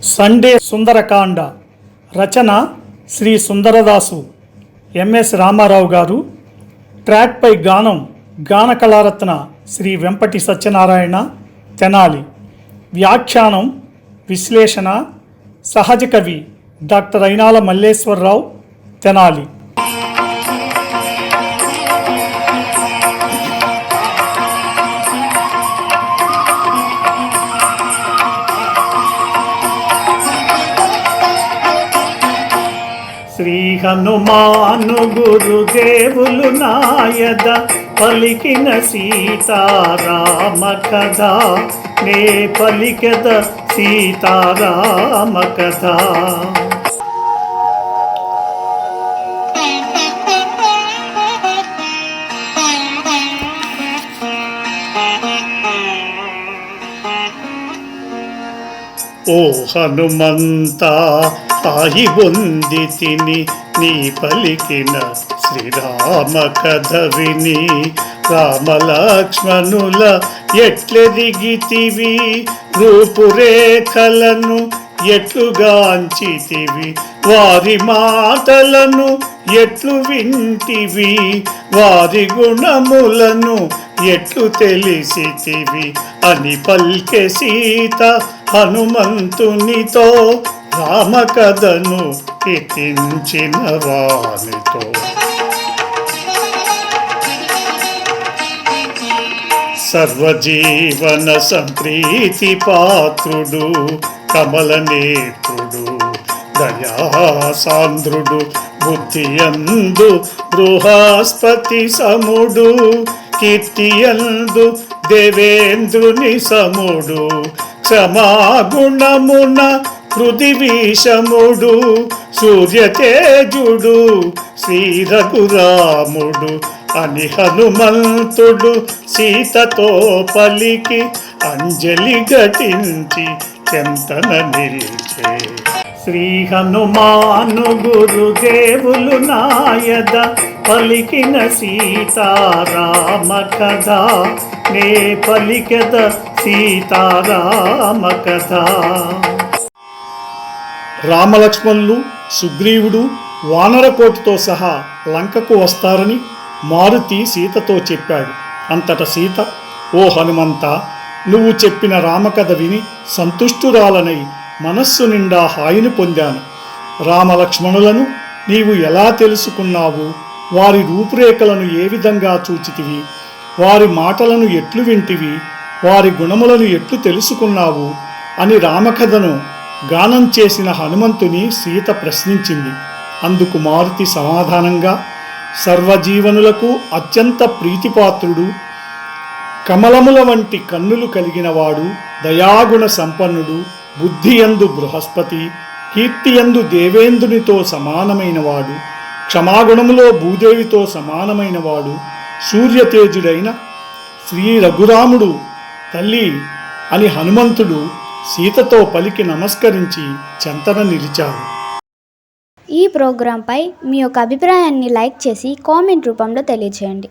Sunday Sundarakanda రచన Shri సుందరదాసు MS Ramarao గారు. ట్రాక్పై గానం గాన కళారత్న శ్రీ వెంపటి సత్యనారాయణ తెనాలి. వ్యాఖ్యానం విశ్లేషణ సహజ కవి డాక్టర్ అయినాల మల్లేశ్వరరావు తెనాలి. శ్రీ హనుమాను గురుదేవులు నాయద పలికిన సీతారామ కథ, నే పలికెద సీతారామ కథ. ఓ హనుమంత తాయి పొంది తిని నీ పలికిన శ్రీరామ కథ విని, రామలక్ష్మణుల ఎట్లెదిగితివి, రూపురేఖలను ఎట్లుగాంచితివి, వారి మాటలను ఎట్లు వింటివి, వారి గుణములను ఎట్లు తెలిసితివి అని పల్కె సీత హనుమంతునితో, రామకథను కీర్తించిన వానితో. సర్వజీవన సంప్రీతి పాత్రుడు, కమల నేత్రుడు, దయాసాంద్రుడు, బుద్ధియందు బృహస్పతి సముడు, కీర్తియందు దేవేంద్రుని సముడు, క్షమాగుణమున పృథివీశముడు, సూర్యతేజుడు, శ్రీ రఘురాముడు అని హనుమంతుడు సీతతో పలికి అంజలి ఘటించి చెంతన నిలిచే. శ్రీ హనుమాను గురుదేవులు నాయద పలికిన సీతారామ కథ, నే పలికెద సీతారామ కథ. రామలక్ష్మణులు, సుగ్రీవుడు వానరకోటితో సహా లంకకు వస్తారని మారుతి సీతతో చెప్పాడు. అంతట సీత, ఓ హనుమంత, నువ్వు చెప్పిన రామకథ విని సంతుష్టురాలనై మనస్సు నిండా హాయిని పొందాను. రామలక్ష్మణులను నీవు ఎలా తెలుసుకున్నావు, వారి రూపురేఖలను ఏ విధంగా చూచితివి, వారి మాటలను ఎట్లు వింటివి, వారి గుణములను ఎట్లు తెలుసుకున్నావు అని రామకథను గానం చేసిన హనుమంతుని సీత ప్రశ్నించింది. అందుకు మారుతి సమాధానంగా, సర్వజీవనులకు అత్యంత ప్రీతిపాత్రుడు, కమలముల వంటి కన్నులు కలిగినవాడు, దయాగుణ సంపన్నుడు, బుద్ధియందు బృహస్పతి, కీర్తియందు దేవేంద్రునితో సమానమైనవాడు, క్షమాగుణములో భూదేవితో సమానమైనవాడు, సూర్యతేజుడైన శ్రీ రఘురాముడు తల్లి అని హనుమంతుడు సీతతో పలికి నమస్కరించి చెంతన నిలిచాడు. ఈ ప్రోగ్రాంపై మీ యొక్క అభిప్రాయాన్ని లైక్ చేసి కామెంట్ రూపంలో తెలియజేయండి.